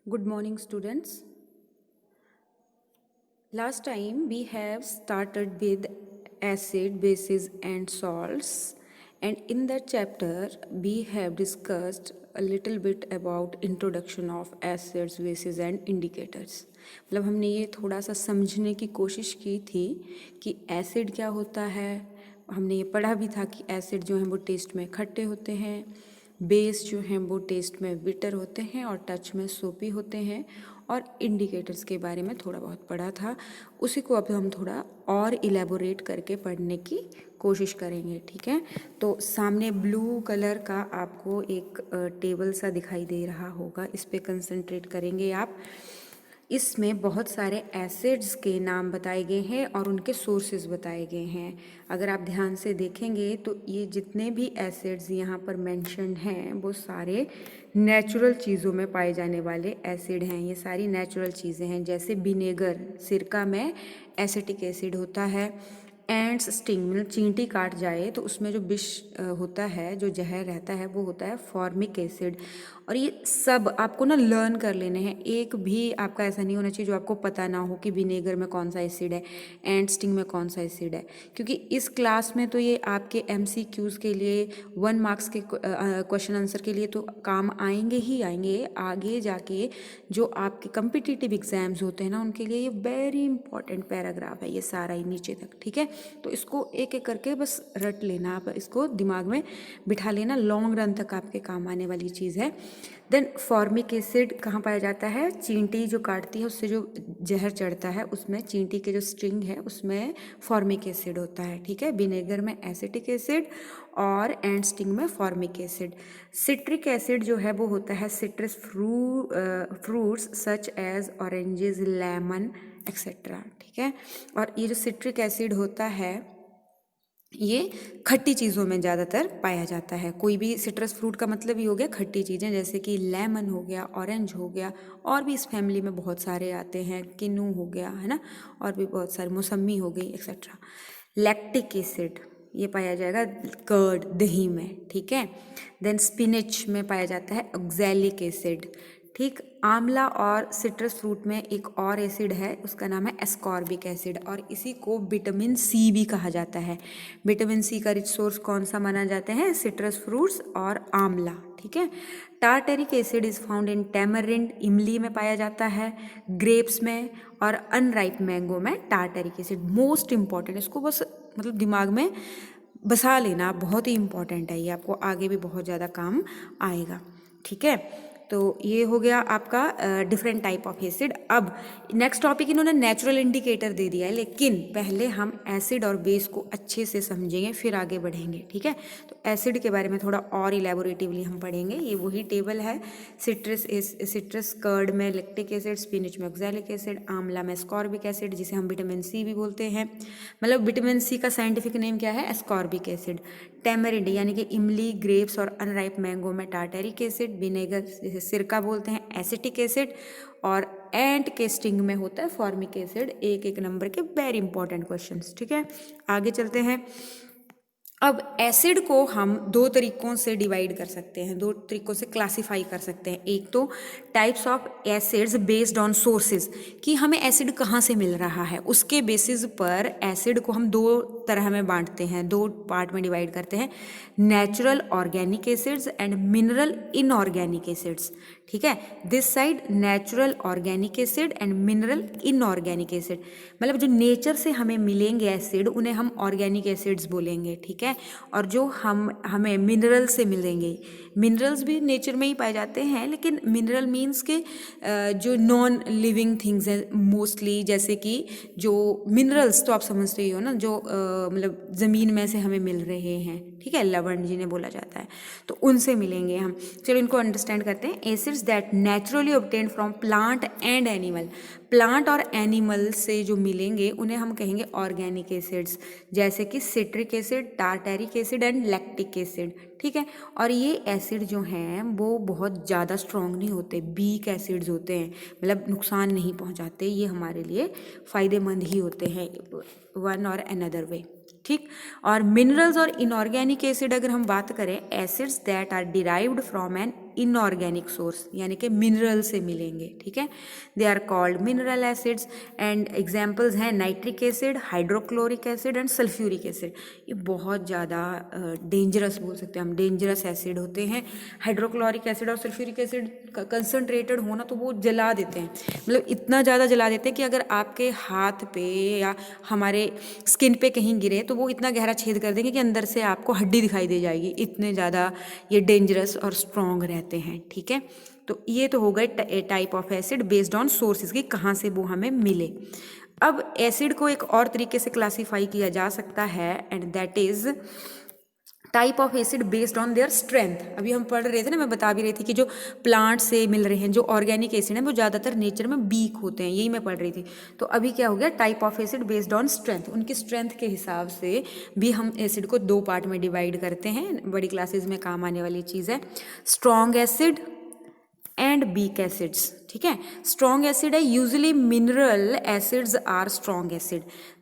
Good morning, students. Last time we have started with acid, bases, and salts, and in that chapter we have discussed a little bit about introduction of acids, bases, and indicators. मतलब हमने ये थोड़ा सा समझने की कोशिश की थी कि एसिड क्या होता है. हमने ये पढ़ा भी था कि एसिड जो हैं वो टेस्ट में खट्टे होते हैं, बेस जो हैं वो टेस्ट में बिटर होते हैं और टच में सोपी होते हैं, और इंडिकेटर्स के बारे में थोड़ा बहुत पढ़ा था. उसी को अब हम थोड़ा और इलेबोरेट करके पढ़ने की कोशिश करेंगे. ठीक है, तो सामने ब्लू कलर का आपको एक टेबल सा दिखाई दे रहा होगा, इस पे कंसंट्रेट करेंगे आप. इसमें बहुत सारे एसिड्स के नाम बताए गए हैं और उनके सोर्सेज बताए गए हैं. अगर आप ध्यान से देखेंगे तो ये जितने भी एसिड्स यहाँ पर मेंशन्ड हैं वो सारे नेचुरल चीज़ों में पाए जाने वाले एसिड हैं. ये सारी नेचुरल चीज़ें हैं. जैसे विनेगर, सिरका में एसिटिक एसिड होता है. एंड्स स्टिंग, मतलब चींटी काट जाए तो उसमें जो विष होता है, जो जहर रहता है, वो होता है फॉर्मिक एसिड. और ये सब आपको ना लर्न कर लेने हैं. एक भी आपका ऐसा नहीं होना चाहिए जो आपको पता ना हो कि विनेगर में कौन सा एसिड है, एंड स्टिंग में कौन सा एसिड है. क्योंकि इस क्लास में तो ये आपके MCQs के लिए 1 मार्क्स के क्वेश्चन आंसर के लिए तो काम आएंगे ही आएंगे. आगे जाके जो आपके कम्पिटिटिव एग्जाम्स होते हैं ना, उनके लिए ये वेरी इंपॉर्टेंट पैराग्राफ है, ये सारा ही नीचे तक. ठीक है, तो इसको एक एक करके बस रट लेना, आप इसको दिमाग में बिठा लेना. लॉन्ग रन तक आपके काम आने वाली चीज़ है. देन फॉर्मिक एसिड कहाँ पाया जाता है? चींटी जो काटती है उससे जो जहर चढ़ता है उसमें चींटी के जो स्ट्रिंग है उसमें फॉर्मिक एसिड होता है. ठीक है, विनेगर में एसिटिक एसिड और एंड स्टिंग में फॉर्मिक एसिड. सिट्रिक एसिड जो है वो होता है citrus fruits such as oranges, lemon etcetera. ठीक है, और ये जो सिट्रिक एसिड होता है ये खट्टी चीज़ों में ज़्यादातर पाया जाता है. कोई भी सिट्रस फ्रूट का मतलब ही हो गया खट्टी चीज़ें, जैसे कि लेमन हो गया, ऑरेंज हो गया, और भी इस फैमिली में बहुत सारे आते हैं. किन्नू हो गया, है ना, और भी बहुत सारे, मौसमी हो गई एक्सेट्रा. लैक्टिक एसिड ये पाया जाएगा कर्ड, दही में. ठीक है, देन स्पिनच में पाया जाता है ऑक्सैलिक एसिड. ठीक, आंवला और सिट्रस फ्रूट में एक और एसिड है, उसका नाम है एस्कॉर्बिक एसिड, और इसी को विटामिन सी भी कहा जाता है. विटामिन सी का रिच सोर्स कौन सा माना जाते हैं? सिट्रस फ्रूट्स और आंवला. ठीक है, tartaric acid is found in tamarind, इमली में पाया जाता है, ग्रेप्स में, और अनराइप मैंगो में टार्टेरिक एसिड. मोस्ट इंपॉर्टेंट, इसको बस मतलब दिमाग में बसा लेना, बहुत ही इंपॉर्टेंट है ये, आपको आगे भी बहुत ज़्यादा काम आएगा. ठीक है, तो ये हो गया आपका डिफरेंट टाइप ऑफ एसिड. अब नेक्स्ट टॉपिक इन्होंने नेचुरल इंडिकेटर दे दिया है, लेकिन पहले हम एसिड और बेस को अच्छे से समझेंगे फिर आगे बढ़ेंगे. ठीक है, तो एसिड के बारे में थोड़ा और इलेबोरेटिवली हम पढ़ेंगे. ये वही टेबल है. सिट्रस कर्ड में लैक्टिक एसिड, स्पिनच में ऑक्सैलिक एसिड, आंवला में एस्कॉर्बिक एसिड जिसे हम विटामिन सी भी बोलते हैं. मतलब विटामिन सी का साइंटिफिक नेम क्या है? Ascorbic acid. टैमरिंड यानी कि इमली, ग्रेप्स और अनराइप मैंगो में टार्टेरिक एसिड. विनेगर जिसे सिरका बोलते हैं, एसिटिक एसिड. और एंट के स्टिंग में होता है फॉर्मिक एसिड. एक एक नंबर के वेरी इंपॉर्टेंट क्वेश्चंस. ठीक है, आगे चलते हैं. अब एसिड को हम दो तरीकों से डिवाइड कर सकते हैं, दो तरीकों से क्लासिफाई कर सकते हैं. एक तो types of acids based on sources, कि हमें एसिड कहाँ से मिल रहा है, उसके बेसिस पर एसिड को हम दो तरह में बांटते हैं, दो पार्ट में डिवाइड करते हैं. Natural organic acids and mineral inorganic acids. ठीक है, this side natural organic acid and mineral inorganic acid. मतलब जो नेचर से हमें मिलेंगे एसिड उन्हें हम ऑर्गेनिक एसिड्स बोलेंगे. ठीक है, और जो हमें मिनरल से मिलेंगे, मिनरल्स भी नेचर में ही पाए जाते हैं, लेकिन मिनरल मीन्स के जो नॉन लिविंग थिंग्स हैं मोस्टली, जैसे कि जो मिनरल्स तो आप समझते ही हो ना, जो मतलब ज़मीन में से हमें मिल रहे हैं. ठीक है, लवण जिन्हें बोला जाता है, तो उनसे मिलेंगे हम. चलो इनको अंडरस्टैंड करते हैं. Acids that naturally obtained from plant and animal. Plant और एनिमल से जो मिलेंगे उन्हें हम कहेंगे ऑर्गेनिक एसिड्स, जैसे कि citric acid, tartaric acid and lactic acid. ठीक है, और ये एसिड जो हैं वो बहुत ज़्यादा स्ट्रॉन्ग नहीं होते, वीक एसिड्स होते हैं, मतलब नुकसान नहीं पहुंचाते. ये हमारे लिए फ़ायदेमंद ही होते हैं वन और अनदर वे. ठीक, और मिनरल्स और इनऑर्गेनिक एसिड अगर हम बात करें, acids that are derived from an inorganic source यानी कि मिनरल से मिलेंगे, ठीक है। They are called mineral acids and examples हैं nitric acid, hydrochloric acid and sulphuric acid. ये बहुत ज़्यादा डेंजरस बोल सकते हैं हम, डेंजरस एसिड होते हैं। हाइड्रोक्लोरिक एसिड और सल्फ्यूरिक एसिड कंसनट्रेटेड होना तो वो जला देते हैं, मतलब इतना ज़्यादा जला देते हैं कि अगर आपके हाथ पे या हमारे स्किन पे कहीं गिरे तो वो इतना गहरा छेद कर देंगे कि अंदर से आपको हड्डी दिखाई दे जाएगी, इतने ज़्यादा ये डेंजरस और स्ट्रॉन्ग रहते हैं, ठीक है। तो ये तो हो गए type of acid based on sources की, कहाँ से वो हमें मिले। अब एसिड को एक और तरीके से क्लासीफाई किया जा सकता है and that is type of acid based on their strength. अभी हम पढ़ रहे थे ना, मैं बता भी रही थी कि जो प्लांट से मिल रहे हैं जो ऑर्गेनिक एसिड हैं वो ज़्यादातर नेचर में वीक होते हैं, यही मैं पढ़ रही थी। तो अभी क्या हो गया, type of acid based on strength, उनकी स्ट्रेंथ के हिसाब से भी हम एसिड को 2 पार्ट में डिवाइड करते हैं। बड़ी क्लासेज में काम आने वाली चीज़ है strong acid and weak acids, ठीक है। स्ट्रॉन्ग एसिड है usually mineral acids are strong acid.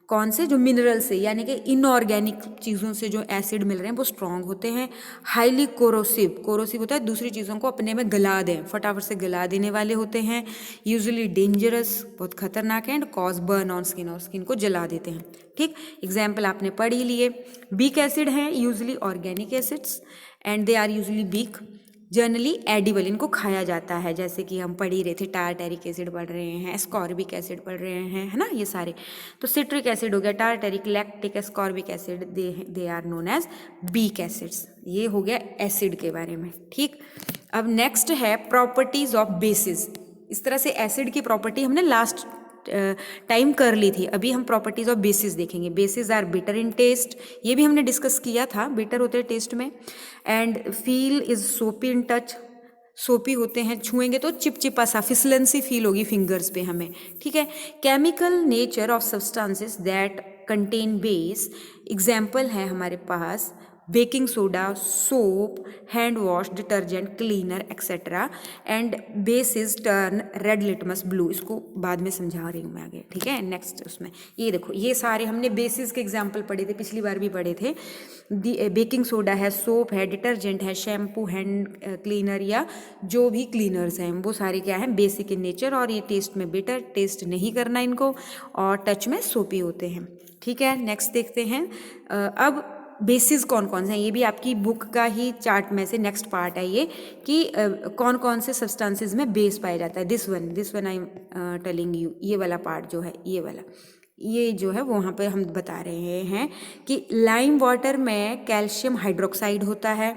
कौन से, जो मिनरल से यानी कि इनऑर्गेनिक चीज़ों से जो एसिड मिल रहे हैं वो स्ट्रॉन्ग होते हैं। हाईली कोरोसिव, कोरोसिव होता है दूसरी चीज़ों को अपने में गला दें, फटाफट से गला देने वाले होते हैं। यूजुअली डेंजरस, बहुत खतरनाक है and cause burn on skin, और स्किन को जला देते हैं, ठीक। एग्जाम्पल आपने पढ़ ही लिए। वीक एसिड हैं usually organic acids and they are usually weak, generally edible, इनको खाया जाता है, जैसे कि हम पढ़ ही रहे थे टारटेरिक एसिड पढ़ रहे हैं, एस्कॉर्बिक एसिड पढ़ रहे हैं, है ना, ये सारे। तो सिट्रिक एसिड हो गया, tartaric, lactic, ascorbic acid, they are known as weak acids. ये हो गया एसिड के बारे में, ठीक। अब नेक्स्ट है प्रॉपर्टीज ऑफ बेसिस। इस तरह से एसिड की प्रॉपर्टी हमने लास्ट टाइम कर ली थी, अभी हम प्रॉपर्टीज ऑफ बेसिस देखेंगे। Bases are bitter in taste, ये भी हमने डिस्कस किया था, बिटर होते हैं टेस्ट में। एंड फील इज सोपी इन टच, सोपी होते हैं, छुएंगे तो चिपचिपा सा फिसलेंसी फील होगी फिंगर्स पे हमें, ठीक है। Chemical nature of substances that contain base, example है हमारे पास baking soda, soap, hand wash, detergent, cleaner etcetera. And bases turn red litmus blue, इसको बाद में समझा रही हूँ मैं आगे, ठीक है। नेक्स्ट उसमें ये देखो, ये सारे हमने बेसिस के एग्जाम्पल पढ़े थे, पिछली बार भी पढ़े थे। बेकिंग सोडा है, सोप है, डिटर्जेंट है, शैम्पू, हैंड क्लीनर या जो भी क्लीनर्स हैं वो सारे क्या हैं, बेसिक इन नेचर, और ये टेस्ट में बिटर, टेस्ट नहीं करना इनको, और टच में सोपी होते हैं, ठीक है। नेक्स्ट देखते हैं। अब बेसिस कौन कौन से हैं, ये भी आपकी बुक का ही चार्ट में से नेक्स्ट पार्ट है ये, कि कौन कौन से सब्सटेंसेस में बेस पाया जाता है। This one I am telling you, ये वाला पार्ट जो है, ये वाला, ये जो है वहाँ पे हम बता रहे हैं कि लाइम वाटर में कैल्शियम हाइड्रोक्साइड होता है,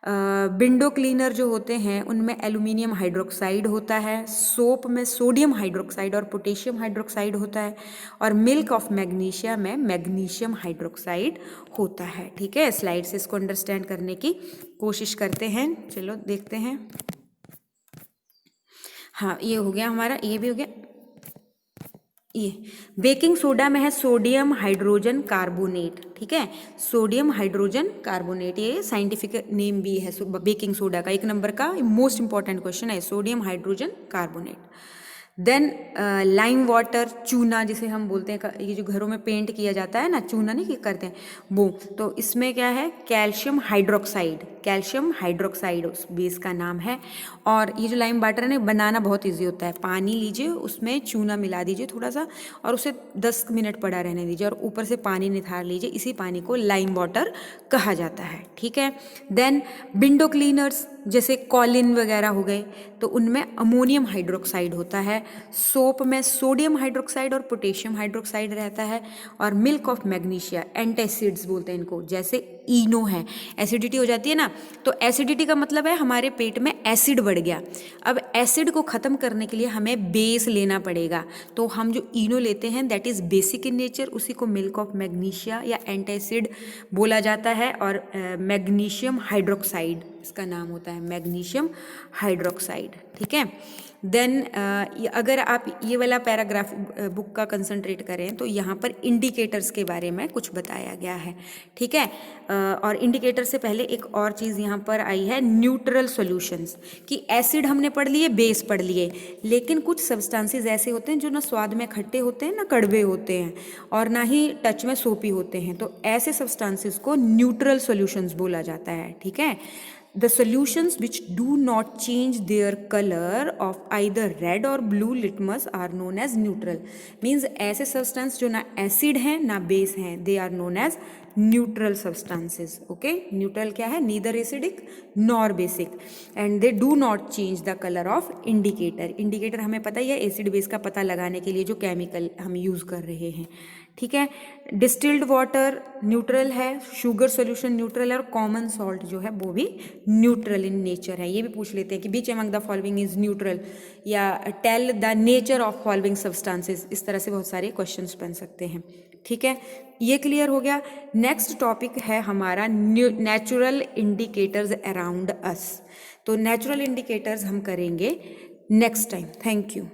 विंडो क्लीनर जो होते हैं उनमें एल्यूमिनियम हाइड्रोक्साइड होता है, सोप में सोडियम हाइड्रोक्साइड और पोटेशियम हाइड्रोक्साइड होता है, और मिल्क ऑफ मैग्नीशिया में मैग्नीशियम हाइड्रोक्साइड होता है, ठीक है। स्लाइड से इसको अंडरस्टैंड करने की कोशिश करते हैं, चलो देखते हैं। हाँ, ये हो गया हमारा, ये भी हो गया। ये बेकिंग सोडा में है सोडियम हाइड्रोजन कार्बोनेट, ठीक है, सोडियम हाइड्रोजन कार्बोनेट, ये साइंटिफिक नेम भी है बेकिंग सोडा का, 1 नंबर का मोस्ट इंपॉर्टेंट क्वेश्चन है, sodium hydrogen carbonate. Then lime water, चूना जिसे हम बोलते हैं, ये जो घरों में पेंट किया जाता है ना, चूना नहीं करते हैं वो, तो इसमें क्या है, कैल्शियम हाइड्रोक्साइड, कैल्शियम हाइड्रोक्साइड उस बेस का नाम है। और ये जो लाइम वाटर है ना, बनाना बहुत इजी होता है, पानी लीजिए, उसमें चूना मिला दीजिए थोड़ा सा, और उसे 10 मिनट पड़ा रहने दीजिए, और ऊपर से पानी निथार लीजिए, इसी पानी को लाइम वाटर कहा जाता है, ठीक है। देन विंडो क्लीनर्स जैसे कॉलिन वगैरह हो गए, तो उनमें अमोनियम हाइड्रोक्साइड होता है, सोप में सोडियम हाइड्रोक्साइड और पोटेशियम हाइड्रोक्साइड रहता है, और मिल्क ऑफ मैग्नीशिया, एंटासिड्स बोलते हैं इनको, जैसे इनो है, एसिडिटी हो जाती है ना, तो एसिडिटी का मतलब है हमारे पेट में एसिड बढ़ गया। अब एसिड को ख़त्म करने के लिए हमें बेस लेना पड़ेगा, तो हम जो इनो लेते हैं that is basic in nature, उसी को मिल्क ऑफ मैग्नीशिया या एंटासिड बोला जाता है, और मैग्नीशियम हाइड्रोक्साइड इसका नाम होता है, मैग्नीशियम हाइड्रोक्साइड, ठीक है। देन अगर आप ये वाला पैराग्राफ बुक का कंसंट्रेट करें तो यहाँ पर इंडिकेटर्स के बारे में कुछ बताया गया है, ठीक है। और इंडिकेटर से पहले एक और चीज़ यहाँ पर आई है, न्यूट्रल सॉल्यूशंस, कि एसिड हमने पढ़ लिए, बेस पढ़ लिए, लेकिन कुछ सब्सटेंसेस ऐसे होते हैं जो ना स्वाद में खट्टे होते हैं ना कड़वे होते हैं, और ना ही टच में सोपी होते हैं, तो ऐसे सब्सटेंसेस को न्यूट्रल सॉल्यूशंस बोला जाता है, ठीक है। The solutions which do not change their color of either red or blue litmus are known as neutral. Means ऐसे substance जो ना acid हैं ना base हैं, they are known as neutral substances. Okay, neutral क्या है? Neither acidic nor basic, and they do not change the color of indicator. Indicator हमें पता ही है acid base का पता लगाने के लिए जो chemical हम use कर रहे हैं. ठीक है, डिस्टिल्ड वाटर न्यूट्रल है, शुगर सॉल्यूशन न्यूट्रल है, और कॉमन सॉल्ट जो है वो भी न्यूट्रल इन नेचर है. ये भी पूछ लेते हैं कि which among the following is neutral, या tell the nature of following substances. इस तरह से बहुत सारे क्वेश्चंस बन सकते हैं. ठीक है, ये क्लियर हो गया. नेक्स्ट टॉपिक है हमारा नेचुरल इंडिकेटर्स अराउंड अस. तो नेचुरल इंडिकेटर्स हम करेंगे नेक्स्ट टाइम. Thank you.